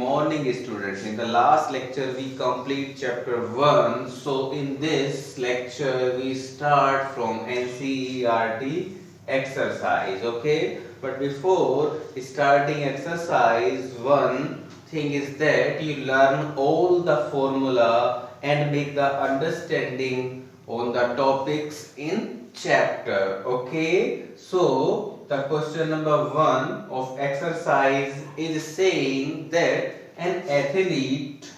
morning students. In the last lecture we complete chapter 1. So in this lecture we start from NCERT exercise. Okay, but before starting exercise, one thing is that you learn all the formula and make the understanding on the topics in chapter. Okay, so the question number 1 of exercise is saying that an athlete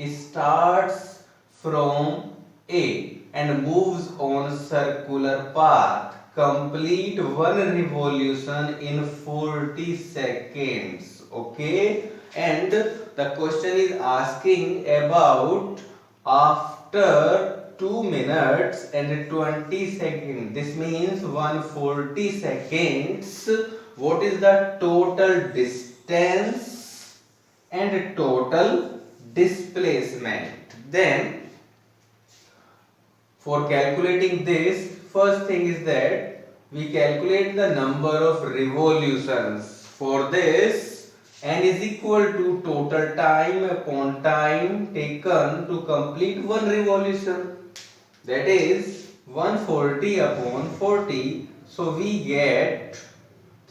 starts from A and moves on circular path. Complete one revolution in 40 seconds. Okay, and the question is asking about after 2 minutes and 20 seconds. This means 140 seconds. What is the total distance and total displacement? Then, for calculating this, first thing is that we calculate the number of revolutions. For this, n is equal to total time upon time taken to complete one revolution. That is 140 upon 40. So we get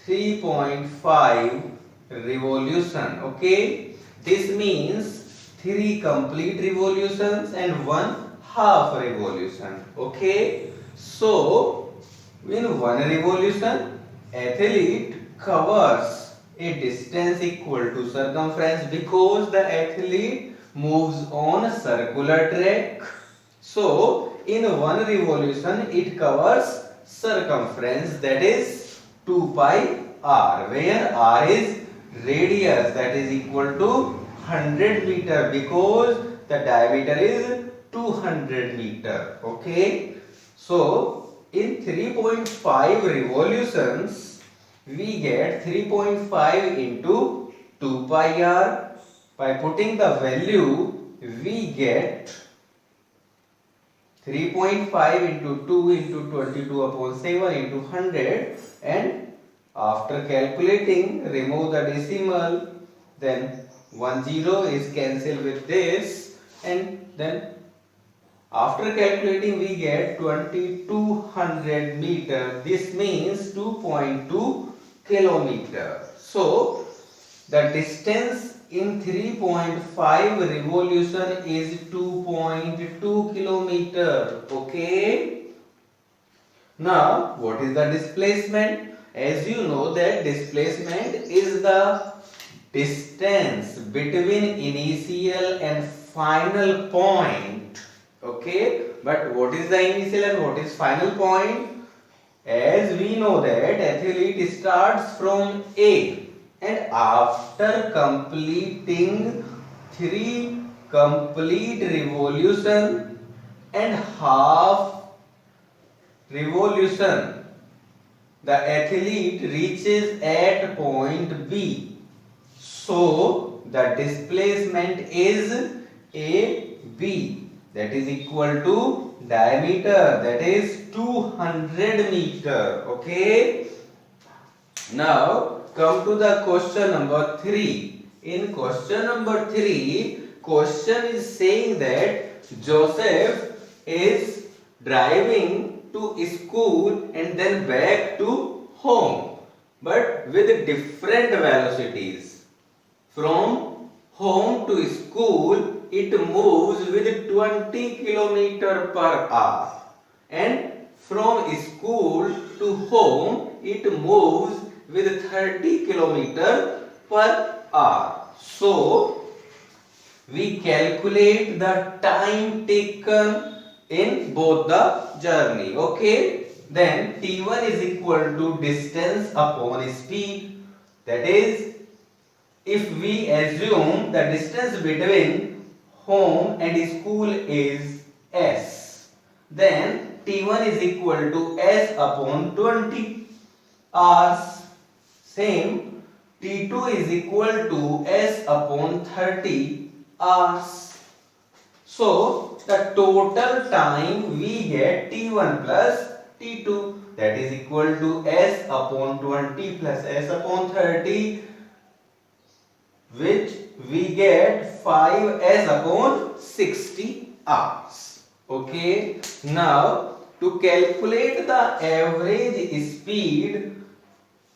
3.5 revolution. Okay, this means 3 complete revolutions and 1 half revolution. Okay, so in one revolution athlete covers a distance equal to circumference because the athlete moves on a circular track. So in one revolution it covers circumference, that is 2 pi r, where r is radius, that is equal to 100 meter because the diameter is 200 meter. Okay, so in 3.5 revolutions we get 3.5 into 2 pi r. By putting the value we get 3.5 into 2 into 22 upon 7 into 100, and after calculating remove the decimal, then 10 is cancelled with this, and then after calculating we get 2200 meter. This means 2.2 kilometer. So the distance in 3.5 revolution is 2.2 kilometer. Okay, now what is the displacement? As you know that displacement is the distance between initial and final point. Okay, but what is the initial and what is final point? As we know that athlete starts from A and after completing 3 complete revolution and half revolution, the athlete reaches at point B. So the displacement is AB, that is equal to diameter, that is 200 meter. Okay, now come to the question number 3. In question number 3, question is saying that Joseph is driving to school and then back to home, but with different velocities. From home to school it moves with 20 kilometer per hour, and from school to home it moves with 30 kilometer per hour. So we calculate the time taken in both the journey. Okay, then T1 is equal to distance upon speed. That is, if we assume the distance between home and school is S, then T1 is equal to S upon 20 hours. Same, T2 is equal to S upon 30 hours. So the total time we get T1 plus T2, that is equal to S upon 20 plus S upon 30, which we get 5s upon 60 hours. Okay, now to calculate the average speed,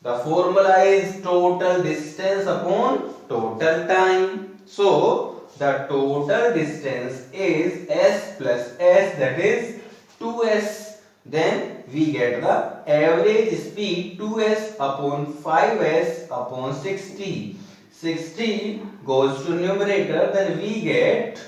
the formula is total distance upon total time. So the total distance is s plus s, that is 2s. Then we get the average speed 2s upon 5s upon 60. 60 goes to numerator, then we get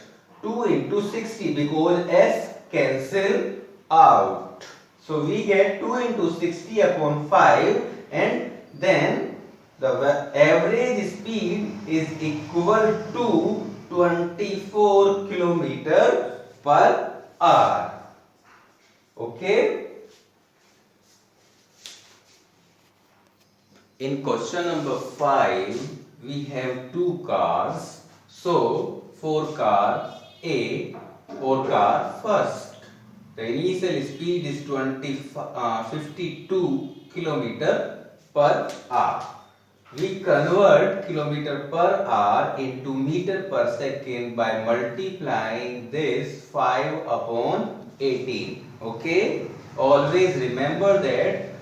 2 into 60 because s cancel out. So we get 2 into 60 upon 5, and then the average speed is equal to 24 kilometer per hour. Okay. In question number 5, we have two cars. So for car A, for car first, the initial speed is 52 kilometer per hour. We convert kilometer per hour into meter per second by multiplying this 5 upon 18. Okay, always remember that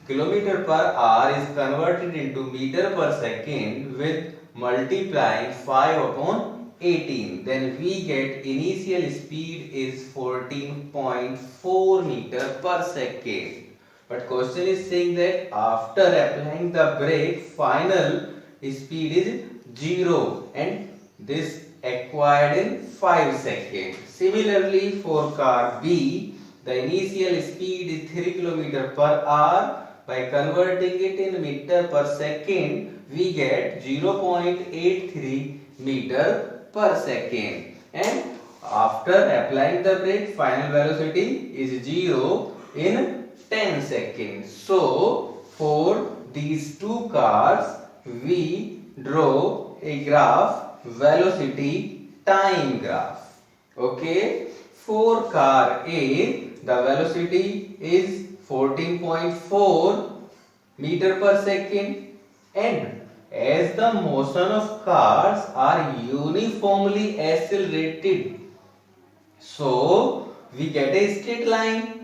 kilometer per hour is converted into meter per second with multiplying 5 upon 18. Then we get initial speed is 14.4 meter per second. But question is saying that after applying the brake, final speed is 0, and this acquired in 5 seconds. Similarly, for car B, the initial speed is 3 km per hour. By converting it in meter per second, we get 0.83 meter per second. And after applying the brake, final velocity is 0 in 10 seconds. So for these two cars, we draw a graph, velocity time graph. Okay, for car A, the velocity is 14.4 meter per second, and as the motion of cars are uniformly accelerated, so we get a straight line.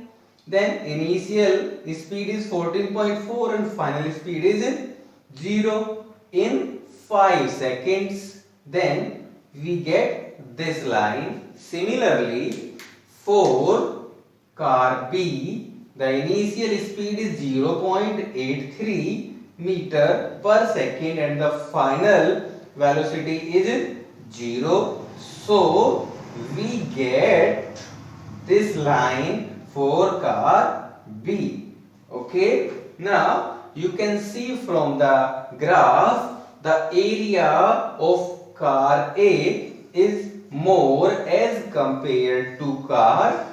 Then initial speed is 14.4 and final speed is 0 in 5 seconds. Then we get this line. Similarly, for car B, the initial speed is 0.83 meter per second and the final velocity is 0. So we get this line for car B. Okay, now you can see from the graph the area of car A is more as compared to car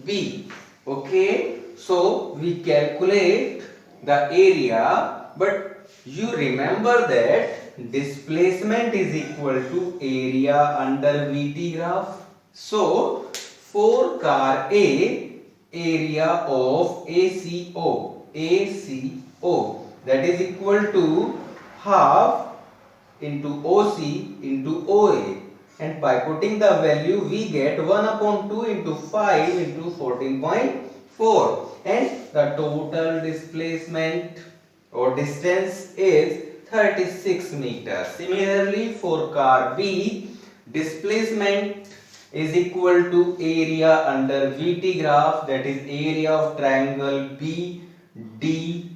B. Okay, so we calculate the area, but you remember that displacement is equal to area under VT graph. So for car A, area of ACO that is equal to half into OC into OA, and by putting the value we get 1 upon 2 into 5 into 14.4, and the total displacement or distance is 36 meters. Similarly, for car B, displacement is equal to area under VT graph, that is area of triangle BDO,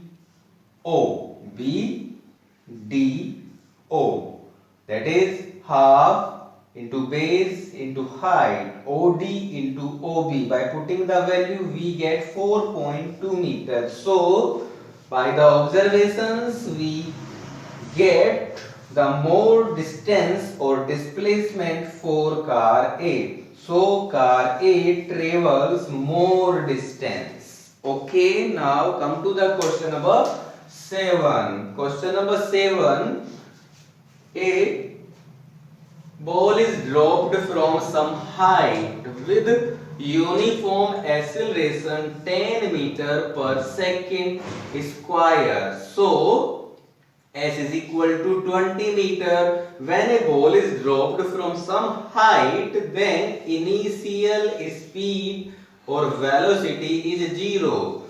that is half into base into height, OD into OB. By putting the value we get 4.2 meters. So by the observations we get the more distance or displacement for car A. So car A travels more distance. Okay, now come to the question number 7. Question number 7. A ball is dropped from some height with uniform acceleration 10 meter per second square. So S is equal to 20 meter. When a ball is dropped from some height, then initial speed or velocity is 0.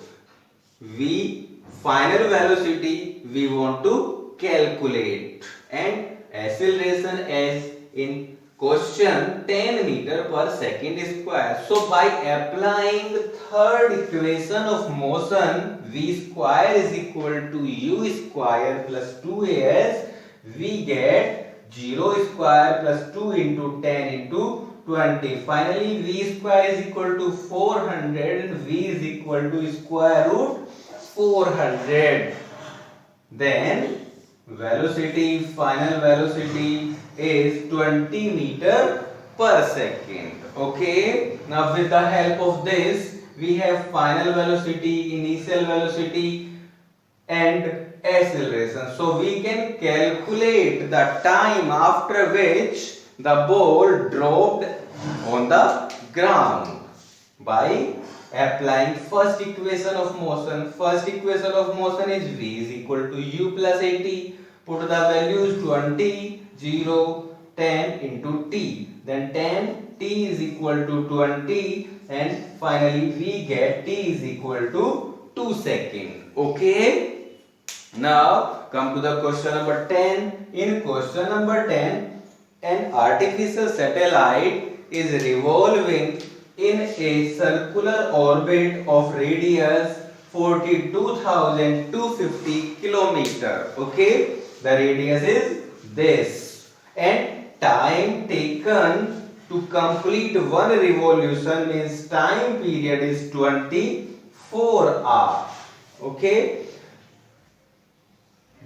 Final velocity we want to calculate, and acceleration as in question 10 meter per second square. So by applying third equation of motion, v square is equal to u square plus 2as, we get 0 square plus 2 into 10 into 20. Finally v square is equal to 400 and v is equal to square root 400. Then final velocity is 20 meter per second. Okay, now with the help of this we have final velocity, initial velocity and acceleration. So we can calculate the time after which the ball dropped on the ground by applying first equation of motion. First equation of motion is v is equal to u plus at. Put the values 20, 0, 10 into t. Then 10 t is equal to 20 and finally we get t is equal to 2 seconds. Okay. Now come to the question number 10. In question number 10, an artificial satellite is revolving in a circular orbit of radius 42,250 kilometer. Okay, the radius is this, and time taken to complete one revolution means time period is 24 hours. Okay,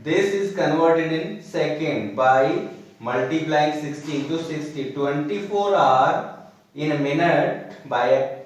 this is converted in second by multiplying 60 into 60. 24 hours in a minute by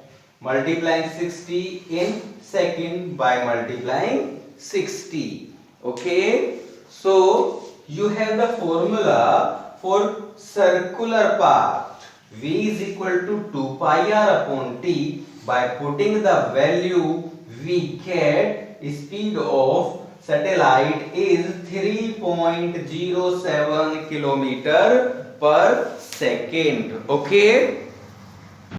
multiplying 60 in second by multiplying 60. Okay, so you have the formula for circular part. V is equal to 2 pi r upon t. By putting the value we get speed of satellite is 3.07 kilometer per second. Okay.